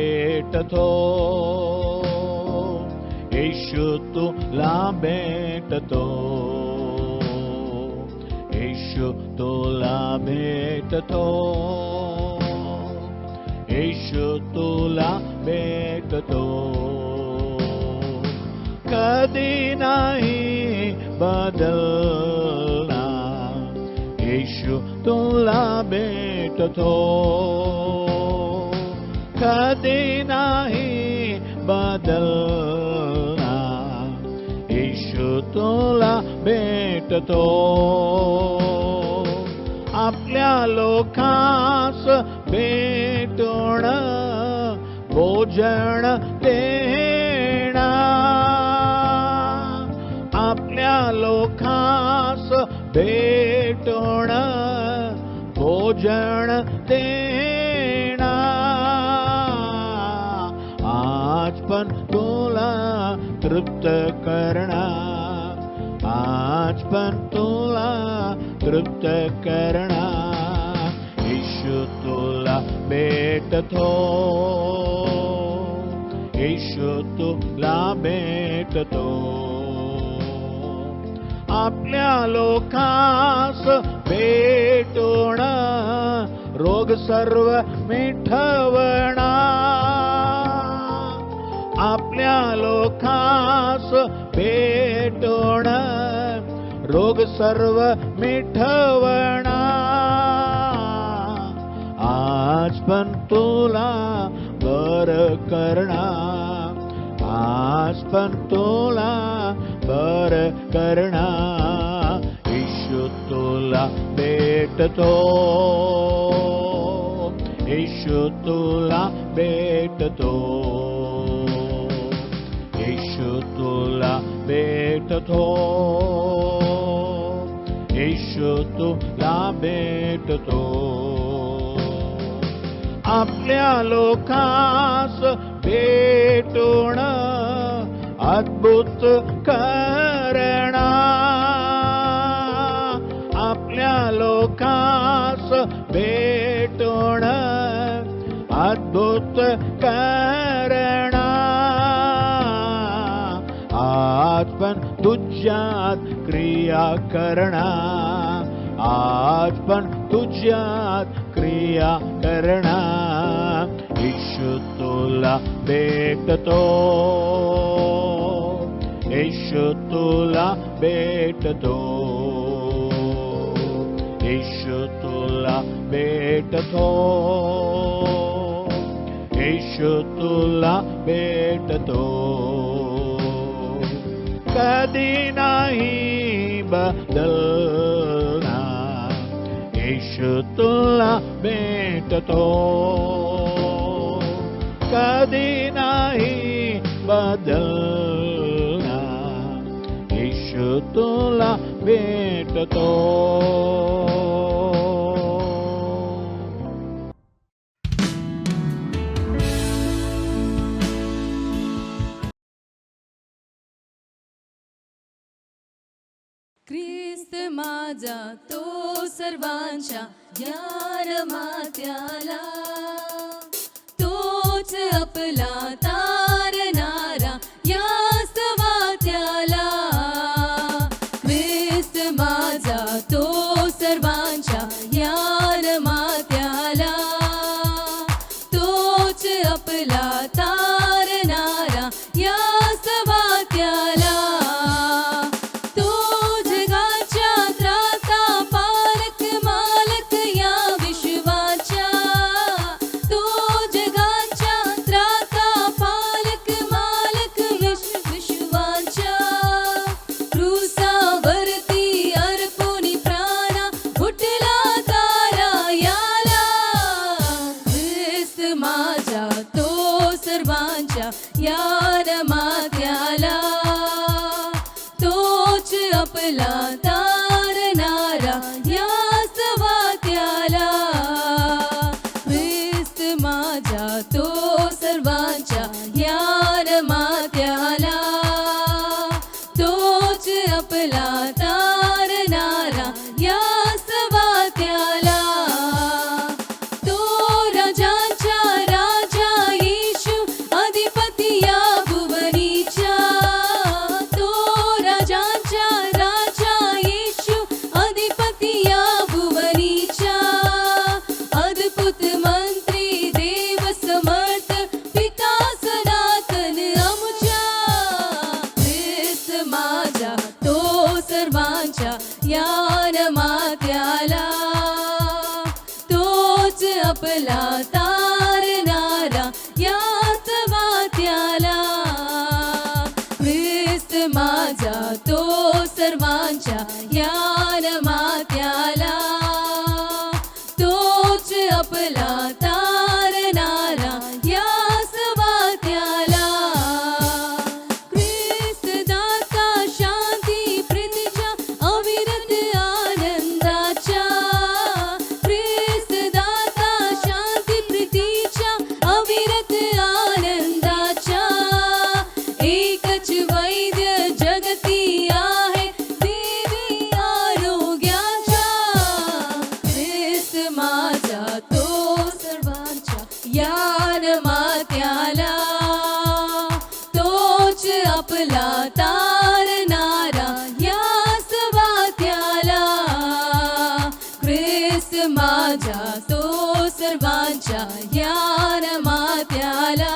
भेटतो, येशू तुला भेटतो, येशू तुला भेटतो, येशू तुला भेटतो. कधी नाही बदलणार, येशू तुला भेटतो, कधी नाही बदलणार, येशू तुला भेटतो. आपल्या लोकांस भेटून भोजन देणार, आपल्या लोकांस भेटून भोजन देणार. आज पण तुला तृप्त करणार, आज पण तुला तृप्त करणार, येशू तुला भेटतो, येशू तुला भेटतो. आपल्या लोकांस भेटून रोग सर्व मिटवणार, आपल्या लोकांस भेटून रोग सर्व मिटवणार. आज पण तुला बरं करणार, आज पण तुला बरं करणार, येशू तुला भेटतो, येशू तुला भेटतो, येशू तुला भेटतो, येशू तुला भेटतो. आपल्या लोकांस भेटून अद्भुत करणार, आपल्या लोकांस भेटून अद्भुत करणार. आज पण तुझ्यात क्रिया करणार, आज पण तुझ्यात क्रिया करणार, येशू तुला भेटतो, येशू तुला भेटतो, येशू तुला भेटतो, येशू तुला भेटतो. कधी नाही बदलणार, येशू तुला भेटतो, कधी नाही बदलणार, येशू तुला भेटतो. ख्रिस्त माझा तो सर्वांच्या ज्ञान मात्याला, तोच आपला तारणारा या सवात्याला. ख्रिस्त माझा तो सर्वांच्या ज्ञान मात्याला, तोच आपला तारणारा या सवात्याला. आपला तारणारा या सवात्याला. ख्रिस्त माझा तो सर्वांच्या या मात्याला. तोच आपला तारणारा या सवात्याला. ख्रिस्त दाता शांती प्रीतीच्या अविरत आनंदाच्या. ख्रिस्त दाता शांती प्रीतीच्या अविरत आनंदाच्या. एकच वैद्य जगती आहे देवी आरोग्याच्या. ख्रिस्त माझा तो सर्वांच्या यान मात्याला. तोच आपला तारणारा या सवात्याला. ख्रिस्त माझा तो सर्वांच्या यान मात्याला.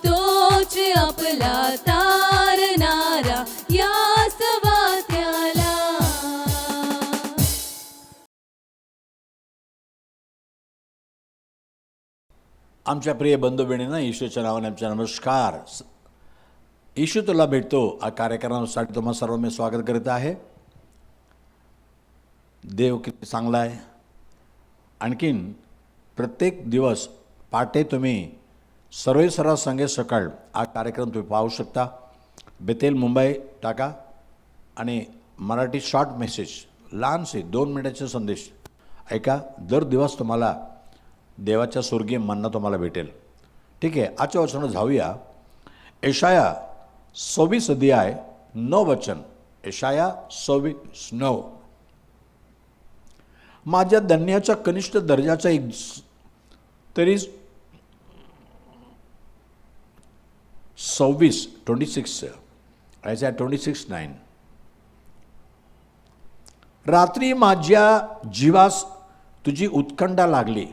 तोच आपला तारणारा या सवात्याला. आमच्या प्रिय बंधू भगिनींना येशूच्या नावाने आमचा नमस्कार. येशू तुला भेटतो हा कार्यक्रमासाठी तुम्हा सर्व मी स्वागत करीत आहे. देव किती चांगला आहे. आणखीन प्रत्येक दिवस पहाटे तुम्ही सर्व संगे सकाळ हा कार्यक्रम तुम्ही पाहू शकता. बेतेल मुंबई टाका आणि मराठी शॉर्ट मेसेज लहानसे 2 मिनिटाचे संदेश ऐका. दर दिवस तुम्हाला देवाच्या स्वर्गीय मन्ना तुम्हाला भेटेल. ठीक आहे. आजच्या वचनात जाऊया. यशाया 26 अध्याय 9 वचन. यशाया 26:9. माझ्या धन्याच्या कनिष्ठ दर्जाचा एक तरी 26 ॲज 26:9. रात्री माझ्या जीवास तुझी उत्कंठा लागली.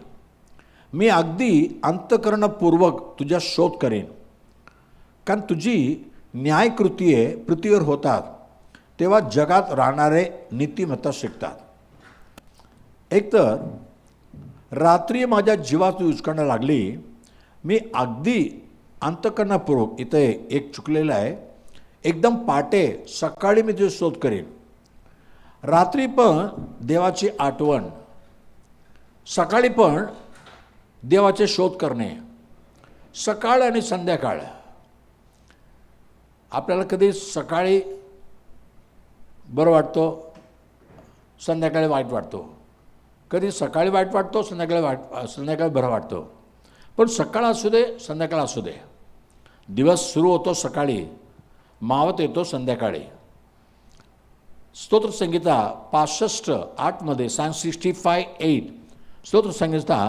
मी अगदी अंतःकरणपूर्वक तुझा शोध करेन. कारण तुझी न्यायकृतीये पृथ्वीवर होतात तेव्हा जगात राहणारे नीतिमत्ता शिकतात. एकतर रात्री माझ्या जीवात उत्कंठा लागली. मी अगदी अंतःकरणपूर्वक इथे एक चुकलेलं आहे. एकदम पहाटे सकाळी मी तुझा शोध करेन. रात्री पण देवाची आठवण, सकाळी पण देवाचे शोध करणे. सकाळ आणि संध्याकाळ. आपल्याला कधी सकाळी बरं वाटतो, संध्याकाळी वाईट वाटतो. कधी सकाळी वाईट वाटतो, संध्याकाळी बरं वाटतो. पण सकाळ असू दे, संध्याकाळ असू दे, दिवस सुरू होतो सकाळी, मावत येतो संध्याकाळी. स्तोत्रसंहिता 65:8 मध्ये Psalm 65:8 स्तोत्रसंहिता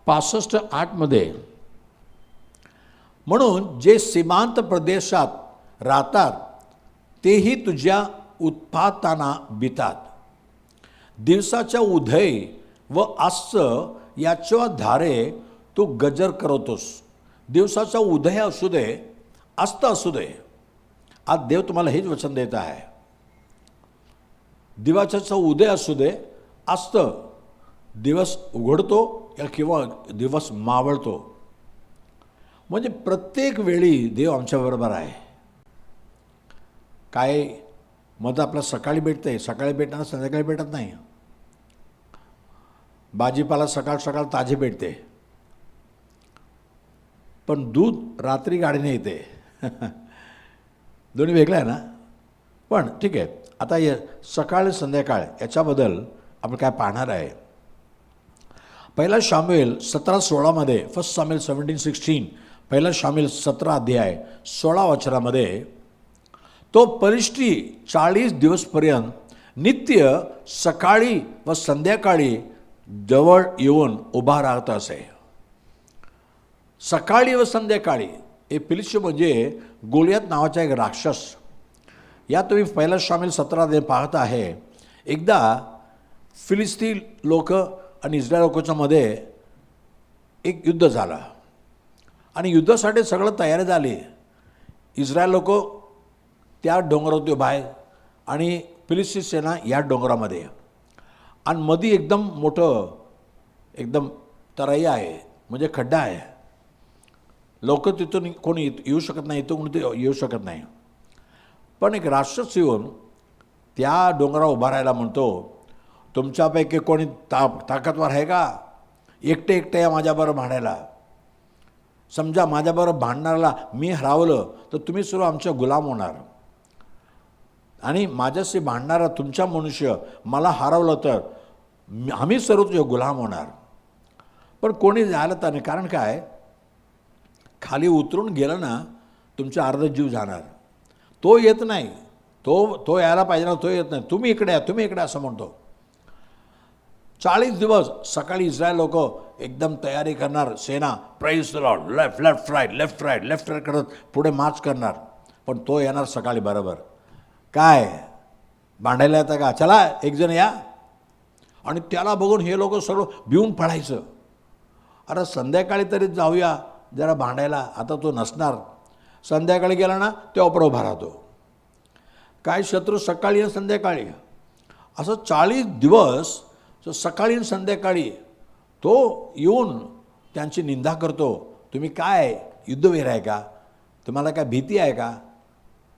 65:8 मध्ये. म्हणून जे सीमांत प्रदेशात राहतात तेही तुझ्या उत्पाताना बितात. दिवसाच्या उदय व अस्त याच्या धारे तू गजर करवतोस. दिवसाचा उदय असू दे, अस्त असू दे. आज देव तुम्हाला हेच वचन देत आहे. दिवसाचा उदय असू दे, अस्त, दिवस उघडतो किंवा दिवस मावळतो. म्हणजे प्रत्येक वेळी देव आमच्याबरोबर आहे. काय मग आपलं सकाळी भेटते, सकाळी भेटणार, संध्याकाळी भेटत नाही. भाजीपाला सकाळ सकाळ ताजे भेटते, पण दूध रात्री गाडीने येते. दोन्ही वेगळं आहे ना. पण ठीक आहे. आता सकाळ संध्याकाळ याच्याबद्दल आपण काय पाहणार आहे. पहिला शामुएल 17:16 मध्ये, 1 Samuel 17:16, पहिला शामुएल 17 अध्याय 16 वचनामध्ये, तो परिष्ठी 40 दिवसपर्यंत नित्य सकाळी व संध्याकाळी जवळ येऊन उभा राहत असे. सकाळी व संध्याकाळी. हे फिलिस्ती म्हणजे गोलियात नावाचा एक राक्षस. या तुम्ही पहिला शामुएल 17 अध्याय पाहत आहे. एकदा फिलिस्ती लोक आणि इस्रायल लोकांच्या मध्ये एक युद्ध झालं आणि युद्धासाठी सगळं तयारी झाली. इस्रायल लोक त्या डोंगरावरती उभा आहे आणि फिलिस्ती सेना या डोंगरामध्ये. आणि मध्ये एकदम मोठं एकदम तराई आहे म्हणजे खड्डा आहे. लोक तिथून कोणी येऊ शकत नाही, इथं कोणी येऊ शकत नाही. पण एक राक्षस येऊन त्या डोंगरावर उभा राहायला म्हणतो, तुमच्यापैकी कोणी ताकदवर आहे का? एकटे एकटे या माझ्याबरोबर भांडायला. समजा माझ्याबरोबर भांडणाऱ्याला मी हरवलं तर तुम्ही सर्व आमच्या गुलाम होणार, आणि माझ्याशी भांडणारा तुमच्या मनुष्य मला हरवलं तर आम्ही सर्व तुझे गुलाम होणार. पण कोणी जायला तर नाही. कारण काय, खाली उतरून गेलं ना तुमचा अर्धा जीव जाणार. तो येत नाही, तो यायला पाहिजे ना, तो येत नाही. तुम्ही इकडे या, तुम्ही इकडे असं म्हणतो. 40 दिवस सकाळी इस्रायल लोक एकदम तयारी करणार, सेना praise the lord, left left right left right left right करत पुढे मार्च करणार. पण तो येणार सकाळी बरोबर. काय भांडायला येतं का? चला एक जण या. आणि त्याला बघून हे लोक सर्व भिवून पडायचं. अरे संध्याकाळी तरी जाऊया जरा भांडायला. आता तो नसणार. संध्याकाळी गेला ना तो अपर उभा राहतो. काय शत्रू सकाळी आणि संध्याकाळी, असं 40 दिवस सकाळी आणि संध्याकाळी तो येऊन त्यांची निंदा करतो. तुम्ही काय युद्धवीर आहे का? तुम्हाला काय भीती आहे का?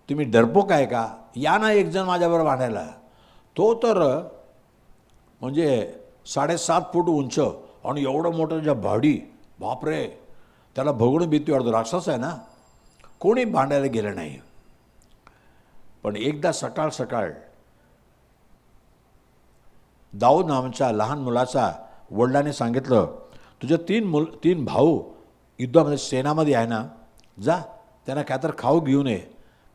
तुम्ही डरपोक आहे का? या ना एक जण माझ्याबरोबर भांडायला. तो तर म्हणजे 7.5 फूट उंच आणि एवढं मोठं ज्या भाडी, बापरे, त्याला बघून भीती वाटतो. राक्षस आहे ना. कोणी भांडायला गेलं नाही. पण एकदा सकाळ सकाळ दाऊद नावाच्या लहान मुलाचा वडिलांनी सांगितलं, तुझे 3 भाऊ युद्धामध्ये सेनामध्ये आहे ना, जा त्यांना काय तर खाऊ घेऊन ये.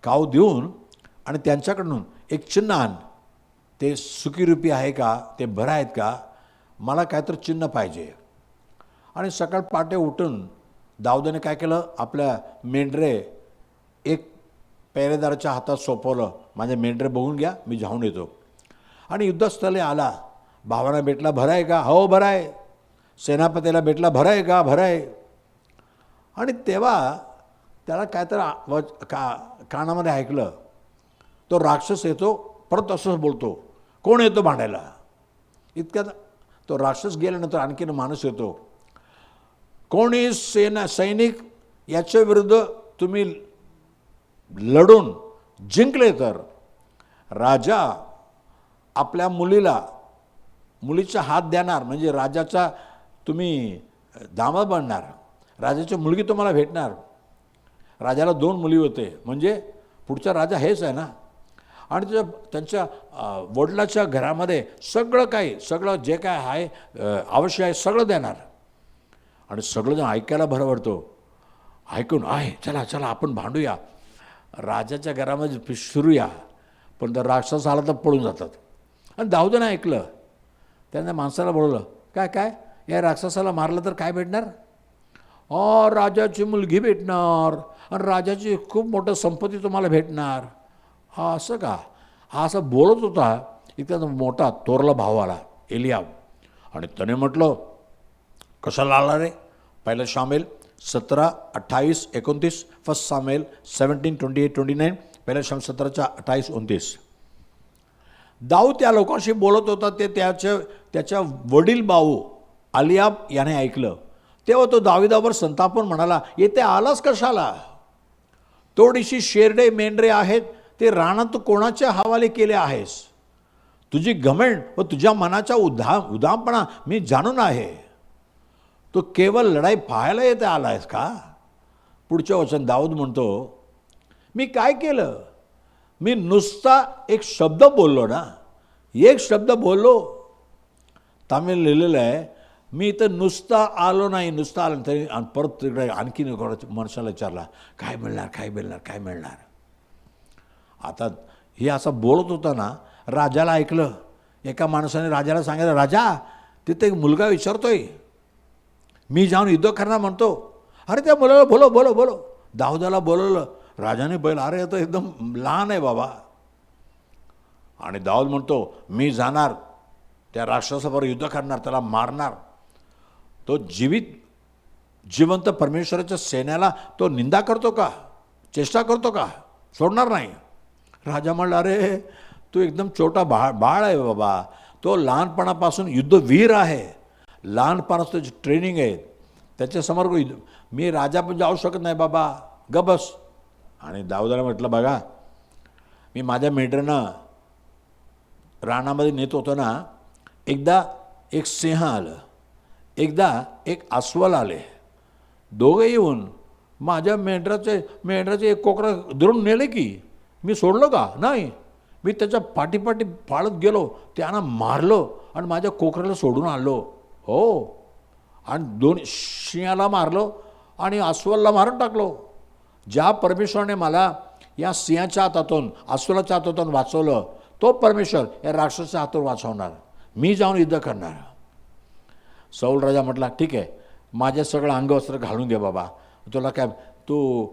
खाऊ देऊन आणि त्यांच्याकडून एक चिन्ह आण. ते सुकी रुपी आहे का, ते बरं आहेत का, मला काय तर चिन्ह पाहिजे. आणि सकाळ पहाटे उठून दाऊदाने काय केलं, आपल्या मेंढरे एक पेरेदाराच्या हातात सोपवलं, माझे मेंढरे बघून घ्या, मी जाऊन येतो. आणि युद्धस्थळी आला. भावांना भेटला, भरा आहे का? हो भरा आहे. सेनापतीला भेटला, भरा आहे का? भरा आहे. आणि तेव्हा त्याला काय तर कानामध्ये ऐकलं. तो राक्षस येतो, परत असंच बोलतो, कोण येतो भांडायला? इतक्यात तो राक्षस गेल्यानंतर आणखीन माणूस येतो. कोणी सैनिक याच्या विरुद्ध तुम्ही लढून जिंकले तर राजा आपल्या मुलीचा हात देणार, म्हणजे राजाचा तुम्ही दामाद बनणार, राजाची मुलगी तुम्हाला भेटणार. राजाला 2 मुली होते, म्हणजे पुढचा राजा हेच आहे ना. आणि त्यांच्या वडिलाच्या घरामध्ये सगळं जे काय आहे आवश्यक आहे सगळं देणार. आणि सगळंजण ऐकायला बरं वाटतो. ऐकून आहे, चला चला आपण भांडूया, राजाच्या घरामध्ये शिरूया. पण तर राक्षस आला तर पळून जातात. आणि दाऊदाने ऐकलं. त्यांना माणसाला बोलवलं, काय या राक्षसाला मारलं तर काय भेटणार? राजाची मुलगी भेटणार आणि राजाची खूप मोठं संपत्ती तुम्हाला भेटणार. हा असं का? हा असं बोलत होता. इतका मोठा तोरला भाव आला एलियाब. आणि त्याने म्हटलं, कशाला आला रे? पहिलं शामेल 17, 28, 29, फर्स्ट सामेल 17, 28, 29, पहिल्या शाम 17, 28, 29. दाऊद त्या लोकांशी बोलत होता. ते त्याच्या वडील भाऊ अलियाब याने ऐकलं. तेव्हा तो दाविदावर संतापून म्हणाला, येथे आलास कशाला? थोडीशी शेरडे मेंढरे आहेत, ते रानात कोणाच्या हवाले केले आहेस? तुझी घमंड व तुझ्या मनाचा उदामपणा मी जाणून आहे. तो केवळ लढाई पाहायला येते आलायस का? पुढचं वचन दाऊद म्हणतो, मी काय केलं? मी नुसता एक शब्द बोललो ना, एक शब्द बोललो. तामिळ लिहिलेलं आहे, मी इथं नुसता आलो नाही, नुसता आलो तरी परत तिकडे आणखीन मनुष्याला विचारला, काय मिळणार काय मिळणार काय मिळणार. आता हे असं बोलत होता ना, राजाला ऐकलं. एका माणसाने राजाला सांगितलं, राजा तिथे एक मुलगा विचारतोय, मी जाऊन युद्ध करणार म्हणतो. अरे त्या मुलाला बोलो. दाऊदाला बोलवलं. राजाने बैल, अरे तो एकदम लहान आहे बाबा. आणि दाऊद म्हणतो, मी जाणार त्या राक्षसाबरोबर युद्ध करणार, त्याला मारणार. तो जिवंत परमेश्वराच्या सैन्याला तो निंदा करतो का? चेष्टा करतो का? सोडणार नाही. राजा म्हणला, अरे तू एकदम छोटा बाळ आहे बाबा. तो लहानपणापासून युद्धवीर आहे. लहानपणाचं जे ट्रेनिंग आहे त्याच्यासमोर मी राजा पण जाऊ शकत नाही बाबा, ग बस. आणि दाऊदाला म्हटलं बघा, मी माझ्या मेंढरांना रानामध्ये नेत होतो ना, एकदा एक सिंह आलं, एकदा एक अस्वल आले, दोघे येऊन माझ्या मेंढराचे एक कोकरं धरून नेले की मी सोडलं का? नाही, मी त्याच्या पाठीपाठी पाळत गेलो, त्यांना मारलो आणि माझ्या कोकराला सोडून आलो. हो, आणि दोन सिंहाला मारलो आणि अस्वलला मारून टाकलो. ज्या परमेश्वराने मला या सिंहाच्या हातातून, अस्वलाच्या हातातून वाचवलं, तो परमेश्वर या राक्षसाच्या हातून वाचवणार. मी जाऊन युद्ध करणार. सौल राजा म्हटला, ठीक आहे, माझे सगळं अंगवस्त्र घालून घे बाबा, तुला काय, तू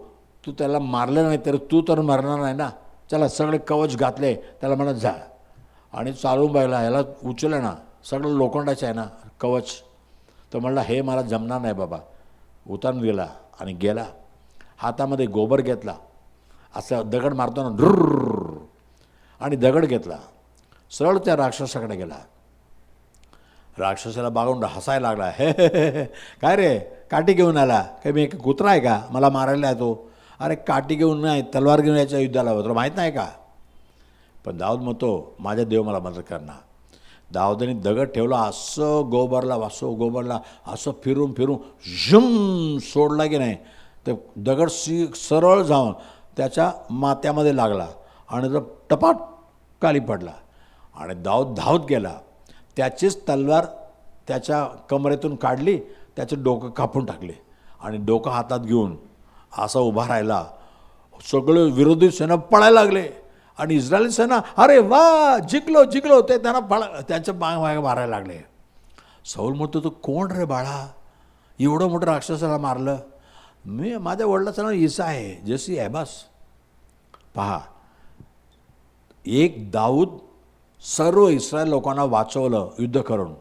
त्याला मारलं नाही तर तू तर मरणार नाही ना, चला सगळे कवच घातले, त्याला म्हणत जा. आणि चालून बायला ह्याला उचलं ना, सगळं लोखंडाचं आहे ना कवच. तर म्हणला हे मला जमणार नाही बाबा, उतारून गेला आणि गेला. हातामध्ये गोबर घेतला, असं दगड मारतो ना, ड्रुर्र, आणि दगड घेतला, सरळ त्या राक्षसाकडे गेला. राक्षसाला बागून हसायला लागला, हे काय रे, काठी घेऊन आला काय? मी एक कुत्रा आहे का, मला मारायला येतो? अरे काठी घेऊन नाही, तलवार घेऊन यायच्या युद्धाला, तुला माहीत नाही का? पण दाऊद म्हणतो, माझा देव मला मदत करणार. दाऊदाने दगड ठेवला, असं गोबरला असं फिरून झुम सोडला की नाही, ते दगड सरळ जाऊन त्याच्या माथ्यामध्ये लागला आणि तो टपाट खाली पडला. आणि दाऊद धावत गेला, त्याचीच तलवार त्याच्या कमरेतून काढली, त्याचं डोकं कापून टाकले आणि डोकं हातात घेऊन असा उभा राहिला. सगळे विरोधी सेना पळायला लागले आणि इस्रायली सेना, अरे वा, जिंकलो, ते त्यांना त्यांच्या मागे मारायला लागले. सौल म्हणतो, तो कोण रे बाळा, एवढं मोठं राक्षसाला मारलं? मी, माझ्या वडिलाचं नाव ईसा आहे, जसी आहे बस. पहा, एक दाऊद सर्व इस्रायल लोकांना वाचवलं युद्ध करून,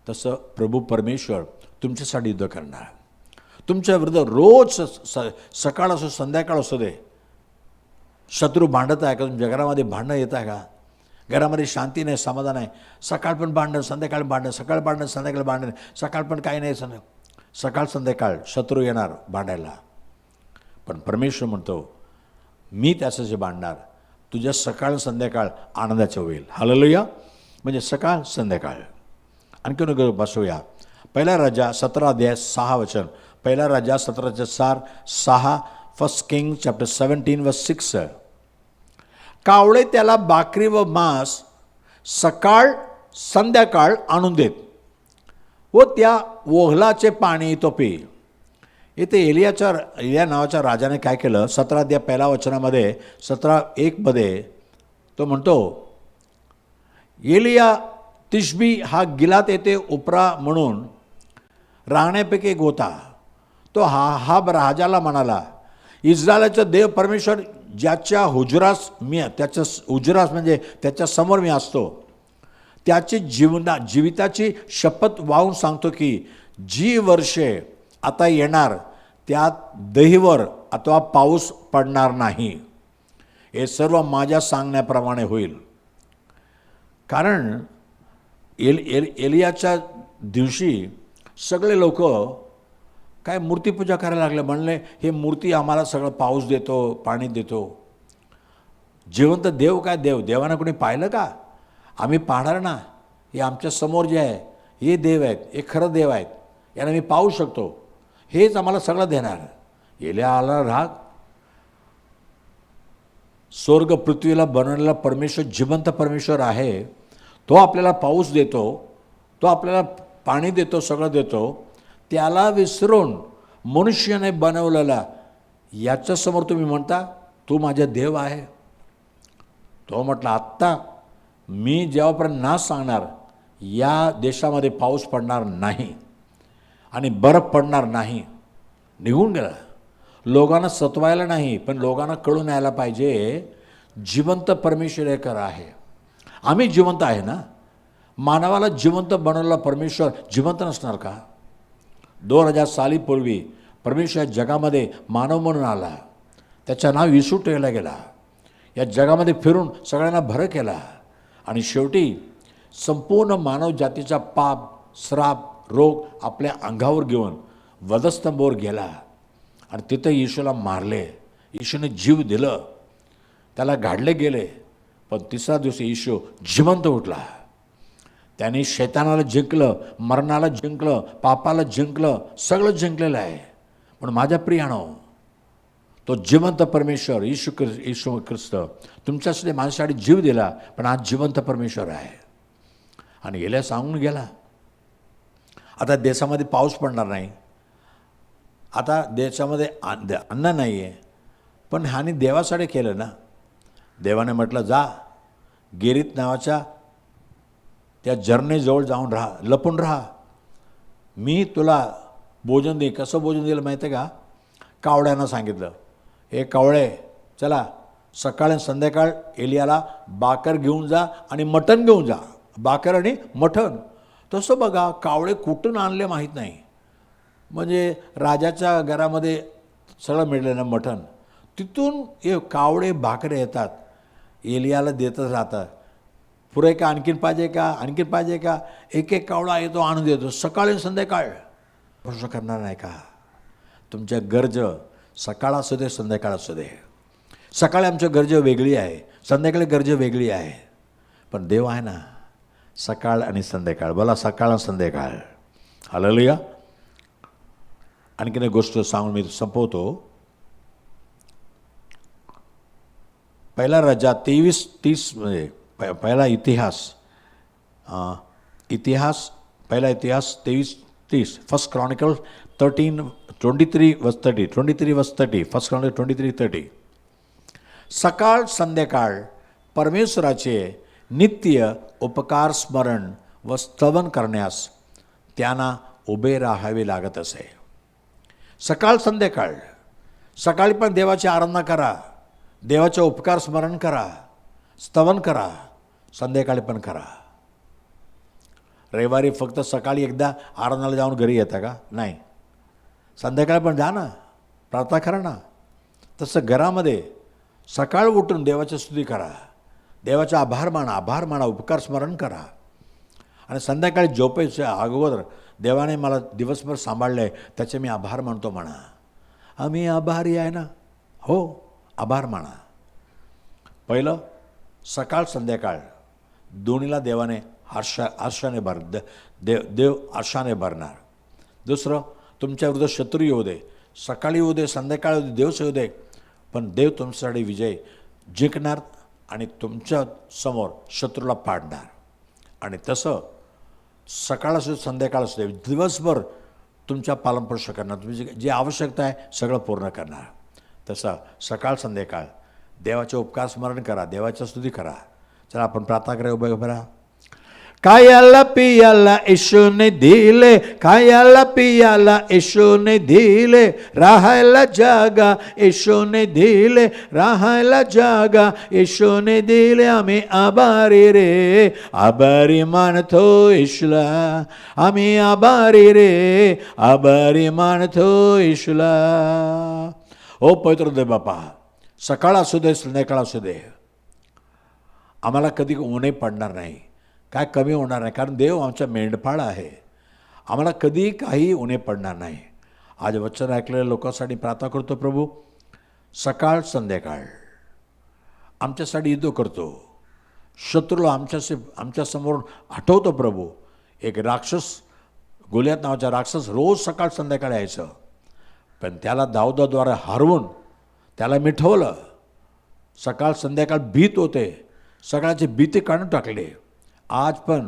तसं प्रभू परमेश्वर तुमच्यासाठी युद्ध करणार. तुमच्या विरुद्ध रोज सकाळ असो संध्याकाळ असू दे, शत्रू भांडत आहे का? तुमच्या घरामध्ये भांडणं येत आहे का? घरामध्ये शांती नाही, समाधान आहे, सकाळ पण भांडण, संध्याकाळ भांडण, सकाळ भांडण, संध्याकाळ भांडण, सकाळ पण काही नाही, सकाळ संध्याकाळ शत्रू येणार भांडायला. पण परमेश्वर म्हणतो, मी त्याच्याशी भांडणार, तुझ्या सकाळ संध्याकाळ आनंदाचं होईल. हालेलुया. म्हणजे सकाळ संध्याकाळ. आणखी बसवूया. पहिला राजा 17 अध्याय 6 वचन. पहिला राजा 17:6. फर्स्ट किंग चॅप्टर 17 वर्स 6. कावळे त्याला भाकरी व मांस सकाळ संध्याकाळ आणून देत व त्या ओघलाचे पाणी तो पी. इथे एलिया नावाच्या राजाने काय केलं? 17 अध्याय पहिल्या वचनामध्ये 17:1 तो म्हणतो, एलिया तिशबी हा गिलात येथे उपरा म्हणून राहण्यापैकी एक होता. तो हा राजाला म्हणाला, इस्रायलाचा देव परमेश्वर ज्याच्या हुजुरास त्याच्या हुजुरास म्हणजे त्याच्या समोर मी असतो, त्याची जीविताची शपथ वाहून सांगतो की जी वर्षे आता येणार त्यात दहीवर अथवा पाऊस पडणार नाही. हे सर्व माझ्या सांगण्याप्रमाणे होईल. कारण एलियाच्या दिवशी सगळे लोक काय मूर्तीपूजा करायला लागले. म्हणले, हे मूर्ती आम्हाला सगळं पाऊस देतो, पाणी देतो. जिवंत देव काय? देवानं कोणी पाहिलं का? आम्ही पाहणार ना, हे आमच्या समोर जे आहे हे देव आहेत, हे खरं देव आहेत, यांना मी पाहू शकतो, हेच आम्हाला सगळं देणार. एलिया आला राग. स्वर्ग पृथ्वीला बनवलेला परमेश्वर जिवंत परमेश्वर आहे. तो आपल्याला पाऊस देतो, तो आपल्याला पाणी देतो, सगळं देतो. त्याला विसरून मनुष्याने बनवलेला याच्यासमोर तुम्ही म्हणता तू माझा देव आहे. तो म्हटला, आत्ता मी जेव्हापर्यंत नाच सांगणार या देशामध्ये पाऊस पडणार नाही आणि बर्फ पडणार नाही. निघून गेला. लोकांना सतवायला नाही, पण लोकांना कळून यायला पाहिजे जिवंत परमेश्वर एक आहे. आम्ही जिवंत आहे ना. मानवाला जिवंत बनवलेला परमेश्वर जिवंत नसणार का? 2000 सालीपूर्वी परमेश्वर या जगामध्ये मानव म्हणून आला. त्याचं नाव येशू ठेवला गेला. या जगामध्ये फिरून सगळ्यांना भर केला आणि शेवटी संपूर्ण मानव जातीचा पाप, श्राप रोग आपल्या अंगावर घेऊन वधस्तंभावर गेला आणि तिथं येशूला मारले. येशूने जीव दिलं, त्याला गाडले गेले, पण तिसरा दिवशी येशू जिवंत उठला. त्याने शैतानाला जिंकलं, मरणाला जिंकलं, पापाला जिंकलं, सगळं जिंकलेलं आहे. पण माझ्या प्रियानो, तो जिवंत परमेश्वर येशू ख्रिस्त तुमच्यासाठी माझ्यासाठी जीव दिला, पण आज जिवंत परमेश्वर आहे. आणि गेल्या सांगून गेला. आता देशामध्ये पाऊस पडणार नाही, आता देशामध्ये अन्न नाही आहे, पण ह्याने देवासाठी केलं ना. देवाने म्हटलं, जा गेरीत नावाच्या त्या झरणेजवळ जाऊन राहा, लपून राहा, मी तुला भोजन दे. कसं भोजन दिलं माहिती आहे का? कावळ्यांना सांगितलं, हे कावळे चला सकाळ आणि संध्याकाळ एलियाला बाकर घेऊन जा आणि मटण घेऊन जा. बाकर आणि मटण. तसं बघा, कावळे कुठून आणले माहीत नाही, म्हणजे राजाच्या घरामध्ये सगळं मिळलं ना मटण, तिथून हे कावळे भाकरे येतात, एलियाला देतच राहतात. पुरे का आणखीन पाहिजे का, आणखीन पाहिजे का, एक एक कावळा येतो आणून देतो सकाळी संध्याकाळ. प्रश्न करणार नाही का? तुमच्या गरज सकाळ असू दे संध्याकाळ असू दे. सकाळी आमच्या गरज वेगळी आहे, संध्याकाळी गरज वेगळी आहे, पण देव आहे ना सकाळ आणि संध्याकाळ. बोला सकाळ आणि संध्याकाळ. हालेलुया. आणखीन एक गोष्ट सांगून मी संपवतो. पहिला राजा 23:30 म्हणजे पहिला इतिहास पहिला इतिहास 23:30. First Chronicle 23:30 first Chronicle 23:30. सकाळ संध्याकाळ परमेश्वराचे नित्य उपकार स्मरण व स्तवन करण्यास त्यांना उभे राहावे लागत असे. सकाळ संध्याकाळ. सकाळी पण देवाची आराधना करा, देवाचे उपकार स्मरण करा, स्तवन करा, संध्याकाळी पण करा. रविवारी फक्त सकाळी एकदा आराधनाला जाऊन घरी येता का? नाही, संध्याकाळी पण जा ना, प्रार्थना करा ना. तसं घरामध्ये सकाळ उठून देवाची स्तुती करा, देवाचे आभार माना, उपकार स्मरण करा. आणि संध्याकाळी झोपायच्या अगोदर देवाने मला दिवसभर सांभाळलं आहे त्याचे मी आभार मानतो म्हणा. आम्ही आभारी आहे ना. हो, आभार माना. पहिलं सकाळ संध्याकाळ दोन्हीला देवाने आरशाने देव आरशाने भरणार. दुसरं, तुमच्या विरुद्ध शत्रू येऊ दे, सकाळी येऊ दे, संध्याकाळी येऊ दे, दिवस येऊ दे, पण देव तुमच्यासाठी विजय जिंकणार आणि तुमच्या समोर शत्रूला पाडणार. आणि तसं सकाळ असू संध्याकाळ असू दे, दिवसभर तुमच्या पालनपोषण करणार, तुमची जी आवश्यकता आहे सगळं पूर्ण करणार. तसं सकाळ संध्याकाळ देवाचे उपकार स्मरण करा, देवाच्या स्तुती करा. चला आपण प्रार्थना करूया. उभं राहा. खायला पियाला येशूने दिले, खायला पियाला येशूने दिले, राहायला जागा येशूने दिले, राहायला जागा येशूने दिले. आम्ही आभारी रे, आभारी मानतो येशूला, आम्ही आभारी रे, आभारी मानतो येशूला. ओ पवित्र देव बापा, सकाळ असू दे संध्याकाळ असू दे, आम्हाला कधी ऊनही पडणार नाही, काय कमी होणार नाही, कारण देव आमचा मेंढपाळ आहे. आम्हाला कधी काही उणे पडणार नाही. आज वचन ऐकलेल्या लोकांसाठी प्रार्थना करतो प्रभू, सकाळ संध्याकाळ आमच्यासाठी युद्ध करतो, शत्रूला आमच्यासमोर हटवतो प्रभू. एक राक्षस, गोलियात नावाचा राक्षस रोज सकाळ संध्याकाळ यायचं, पण त्याला दाऊदाद्वारे हरवून त्याला मिठवलं. सकाळ संध्याकाळ भीत होते, सगळ्याचे भीती काढून टाकले. आज पण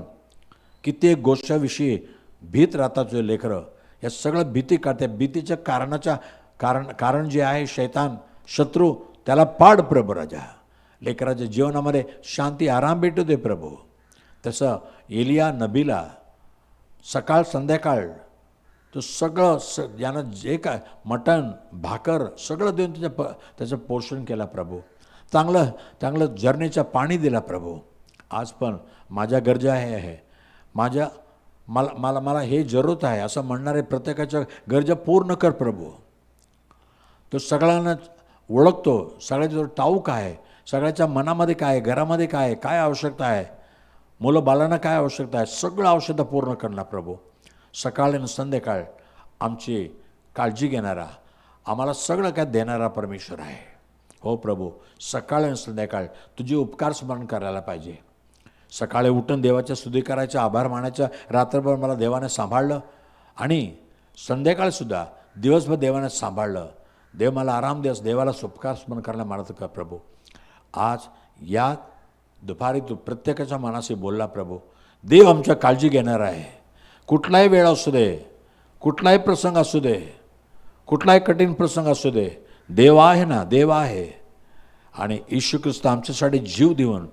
कित्येक गोष्टीविषयी भीत राहतात जो लेकरं, या सगळं भीती काढते. भीतीच्या कारण जे आहे शैतान, शत्रू, त्याला पाड प्रभू राजा. लेकराच्या जीवनामध्ये शांती आराम भेटू दे प्रभू. तसं एलिया नबीला सकाळ संध्याकाळ तो सगळं यानं जे काय मटण भाकर सगळं देऊन त्याचं पोषण केलं प्रभू. चांगलं झरणीचं पाणी दिला प्रभू. आज पण माझ्या गरजा आहे, मला हे जरूरत आहे असं म्हणणारे प्रत्येकाच्या गरजा पूर्ण कर प्रभू. तो सगळ्यांना ओळखतो, सगळ्याच्या ठाऊक आहे, सगळ्याच्या मनामध्ये काय आहे, घरामध्ये काय आहे, काय आवश्यकता आहे, मुलं बाळांना काय आवश्यकता आहे, सगळं आवश्यकता पूर्ण करणार प्रभू. सकाळ आणि संध्याकाळ आमची काळजी घेणारा, आम्हाला सगळं काय देणारा परमेश्वर आहे. हो प्रभू, सकाळ आणि संध्याकाळ तुझे उपकार स्मरण करायला पाहिजे. सकाळी उठून देवाच्या स्तुती करायचं, आभार मानायचं, रात्रभर मला देवाने सांभाळलं, आणि संध्याकाळसुद्धा दिवसभर देवाने सांभाळलं. देव मला आराम देस, देवाला उपकार स्मरण करायला मानत का प्रभू. आज या दुपारी तू प्रत्येकाच्या मनाशी बोलला प्रभू. देव आमच्या काळजी घेणार आहे. कुठलाही वेळ असू दे, कुठलाही प्रसंग असू दे, कुठलाही कठीण प्रसंग असू दे, देव आहे ना, देव आहे. आणि येशू ख्रिस्त आमच्यासाठी जीव देऊन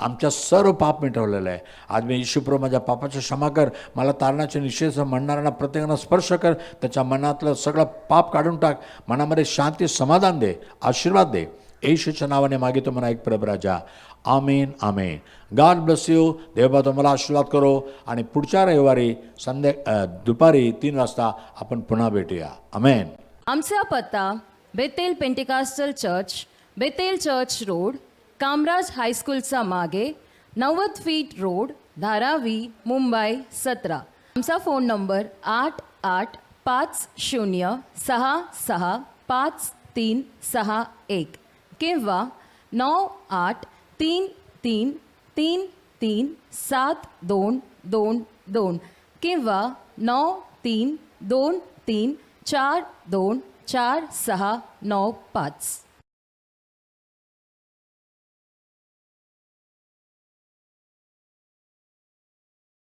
आमच्या सर्व पाप मिटवलेलं आहे. आज मी येशूप्रभू माझ्या पापाची क्षमा कर, मला तारणाचे निषेध म्हणणाऱ्यांना प्रत्येकानं स्पर्श कर, त्याच्या मनातलं सगळं पाप काढून टाक, मनामध्ये शांती समाधान दे, आशीर्वाद दे. येशूच्या नावाने मागितो म्हणा एक प्रभू राजा. Amen amen. God bless you. देवबा तुम्हाला आशीर्वाद करो. आणि पुढच्या रविवारी दुपारी 3 वाजता आपण पुन्हा भेटूया. आमेन. आमचा पत्ता Bethel Pentecostal church, Bethel church road, Kamaraj हायस्कूलचा मागे, 90 फीट रोड, धारावी, मुंबई 17. आमचा फोन नंबर 8856653531 किंवा 9833333722 किंवा 932334244695.